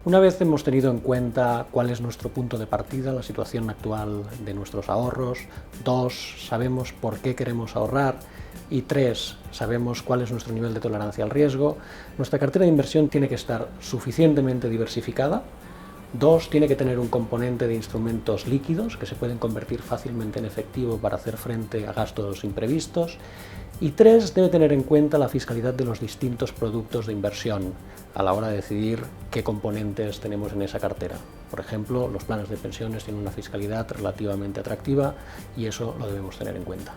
Una vez hemos tenido en cuenta cuál es nuestro punto de partida, la situación actual de nuestros ahorros, 2, sabemos por qué queremos ahorrar y 3, sabemos cuál es nuestro nivel de tolerancia al riesgo, nuestra cartera de inversión tiene que estar suficientemente diversificada. 2, tiene que tener un componente de instrumentos líquidos que se pueden convertir fácilmente en efectivo para hacer frente a gastos imprevistos. Y 3, debe tener en cuenta la fiscalidad de los distintos productos de inversión a la hora de decidir qué componentes tenemos en esa cartera. Por ejemplo, los planes de pensiones tienen una fiscalidad relativamente atractiva y eso lo debemos tener en cuenta.